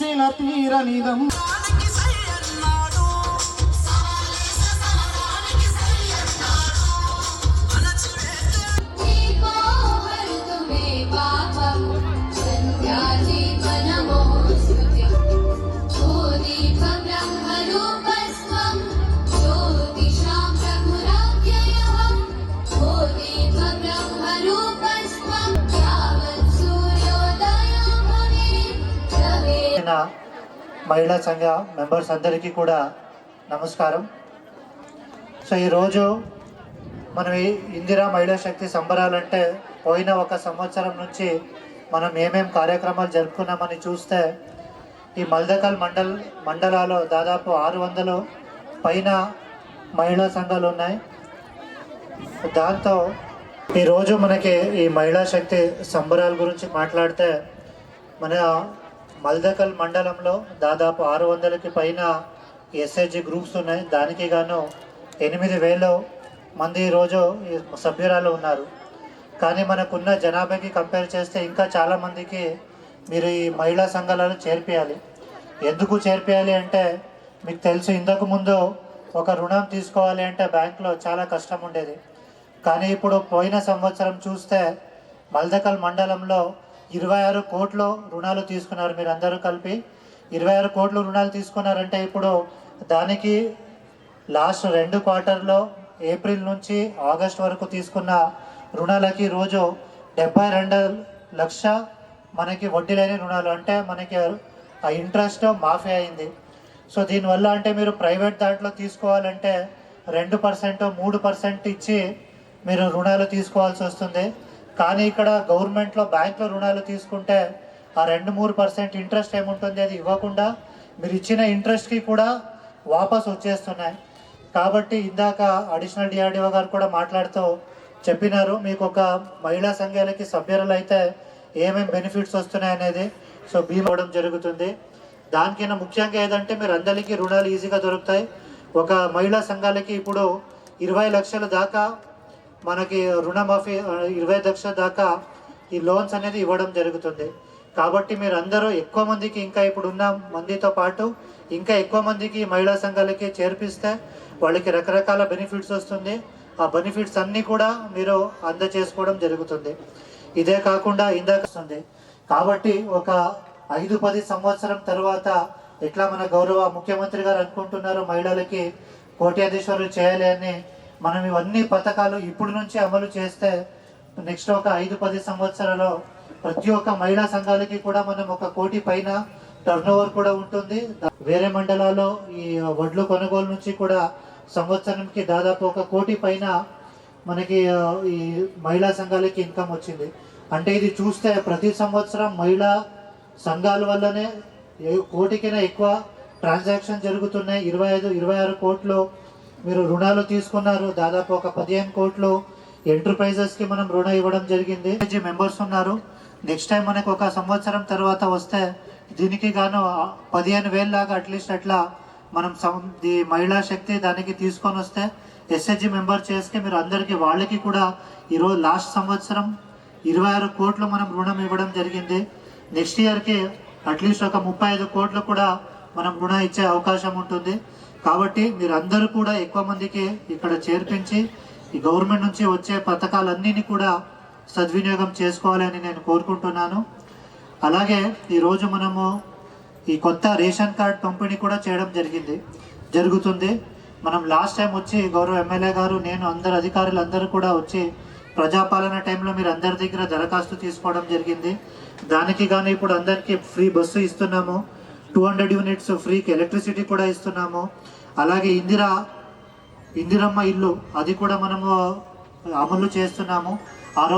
తీసిన తీరనిదం మహిళా సంఘ మెంబర్స్ అందరికీ కూడా నమస్కారం. సో ఈరోజు మనం ఈ ఇందిరా మహిళా శక్తి సంబరాలంటే పోయిన ఒక సంవత్సరం నుంచి మనం ఏమేం కార్యక్రమాలు జరుపుకున్నామని చూస్తే ఈ మల్దకల్ మండలాల్లో దాదాపు 600 పైన మహిళా సంఘాలు ఉన్నాయి. దాంతో ఈరోజు మనకి ఈ మహిళా శక్తి సంబరాల గురించి మాట్లాడితే మన మల్దకల్ మండలంలో దాదాపు 600కి పైన ఎస్ఐజి గ్రూప్స్ ఉన్నాయి. దానికి గాను 8,000 మంది ఈరోజు సభ్యురాలు ఉన్నారు. కానీ మనకున్న జనాభాకి కంపేర్ చేస్తే ఇంకా చాలామందికి మీరు ఈ మహిళా సంఘాలను చేర్పియాలి. ఎందుకు చేర్పియాలి అంటే మీకు తెలుసు, ఇంతకు ముందు ఒక రుణం తీసుకోవాలి అంటే బ్యాంకులో చాలా కష్టం ఉండేది. కానీ ఇప్పుడు పోయిన సంవత్సరం చూస్తే మల్దకల్ మండలంలో 26 కోట్లు రుణాలు తీసుకున్నారు. మీరు అందరూ కలిపి 26 కోట్లు రుణాలు తీసుకున్నారంటే ఇప్పుడు దానికి లాస్ట్ 2 క్వార్టర్లో ఏప్రిల్ నుంచి ఆగస్ట్ వరకు తీసుకున్న రుణాలకి రోజు 72 లక్ష మనకి వడ్డీ లేని రుణాలు, అంటే మనకి ఆ ఇంట్రెస్ట్ మాఫీ అయింది. సో దీనివల్ల అంటే మీరు ప్రైవేట్ దాంట్లో తీసుకోవాలంటే 2% 3% ఇచ్చి మీరు రుణాలు తీసుకోవాల్సి వస్తుంది. కానీ ఇక్కడ గవర్నమెంట్లో బ్యాంక్లో రుణాలు తీసుకుంటే ఆ 2-3% ఇంట్రెస్ట్ ఏముంటుంది, అది ఇవ్వకుండా మీరు ఇచ్చిన ఇంట్రెస్ట్కి కూడా వాపస్ వచ్చేస్తున్నాయి. కాబట్టి ఇందాక అడిషనల్ డిఆర్డిఓ గారు కూడా మాట్లాడుతూ చెప్పినారు, మీకు ఒక మహిళా సంఘాలకి సభ్యులు అయితే ఏమేమి బెనిఫిట్స్ వస్తున్నాయి అనేది. సో బీమా ఇవ్వడం జరుగుతుంది. దానికైనా ముఖ్యంగా ఏదంటే మీరు అందరికీ రుణాలు ఈజీగా దొరుకుతాయి. ఒక మహిళా సంఘాలకి ఇప్పుడు 20 లక్షల దాకా మనకి రుణమాఫీ, 20 లక్షల దాకా ఈ లోన్స్ అనేది ఇవ్వడం జరుగుతుంది. కాబట్టి మీరు అందరూ ఎక్కువ మందికి, ఇంకా ఇప్పుడు ఉన్న మందితో పాటు ఇంకా ఎక్కువ మందికి మహిళా సంఘాలకి చేర్పిస్తే వాళ్ళకి రకరకాల బెనిఫిట్స్ వస్తుంది. ఆ బెనిఫిట్స్ అన్నీ కూడా మీరు అందజేసుకోవడం జరుగుతుంది. ఇదే కాకుండా ఇందాక వస్తుంది. కాబట్టి ఒక 5-10 సంవత్సరం తర్వాత ఎట్లా మన గౌరవ ముఖ్యమంత్రి గారు అనుకుంటున్నారు మహిళలకి కోట్యాధీశ్వరులు చేయాలి అని, మనం ఇవన్నీ పథకాలు ఇప్పుడు నుంచి అమలు చేస్తే నెక్స్ట్ ఒక 5-10 సంవత్సరాల్లో ప్రతి ఒక్క మహిళా సంఘాలకి కూడా మనం 1 కోటి పైన టర్నోవర్ కూడా ఉంటుంది. వేరే మండలాల్లో ఈ వడ్లు కొనుగోలు నుంచి కూడా సంవత్సరంకి దాదాపు 1 కోటి పైన మనకి ఈ మహిళా సంఘాలకి ఇన్కమ్ వచ్చింది. అంటే ఇది చూస్తే ప్రతి సంవత్సరం మహిళా సంఘాల వల్లనే కోటికైనా ఎక్కువ ట్రాన్సాక్షన్ జరుగుతున్నాయి. 25-26 కోట్లు మీరు రుణాలు తీసుకున్నారు. దాదాపు ఒక 15 కోట్లు ఎంటర్ప్రైజెస్కి మనం రుణం ఇవ్వడం జరిగింది. మెంబర్స్ ఉన్నారు. నెక్స్ట్ టైం మనకు ఒక సంవత్సరం తర్వాత వస్తే దీనికి గాను 15,000 లాగా అట్లీస్ట్ అట్లా మనం ఈ మహిళా శక్తి దానికి తీసుకొని వస్తే ఎస్హెచ్జి మెంబర్ చేస్తే మీరు అందరికీ వాళ్ళకి కూడా ఈరోజు లాస్ట్ సంవత్సరం 26 కోట్లు మనం రుణం ఇవ్వడం జరిగింది. నెక్స్ట్ ఇయర్కి అట్లీస్ట్ ఒక 35 కోట్లు కూడా మనం రుణం ఇచ్చే అవకాశం ఉంటుంది. కాబట్టి మీరు అందరూ కూడా ఎక్కువ మందికి ఇక్కడ చేర్పించి ఈ గవర్నమెంట్ నుంచి వచ్చే పథకాలన్నీ కూడా సద్వినియోగం చేసుకోవాలని నేను కోరుకుంటున్నాను. అలాగే ఈరోజు మనము ఈ కొత్త రేషన్ కార్డ్ పంపిణీ కూడా చేయడం జరుగుతుంది. మనం లాస్ట్ టైం వచ్చి గౌరవ ఎమ్మెల్యే గారు, నేను, అందరు అధికారులు అందరూ కూడా వచ్చి ప్రజాపాలన టైంలో మీరు అందరి దగ్గర దరఖాస్తు తీసుకోవడం జరిగింది. దానికి కానీ ఇప్పుడు అందరికీ ఫ్రీ బస్సు ఇస్తున్నాము, 200 యూనిట్స్ ఫ్రీకి ఎలక్ట్రిసిటీ కూడా ఇస్తున్నాము. అలాగే ఇందిరమ్మ ఇల్లు అది కూడా మనము అమలు చేస్తున్నాము. ఆ రోజు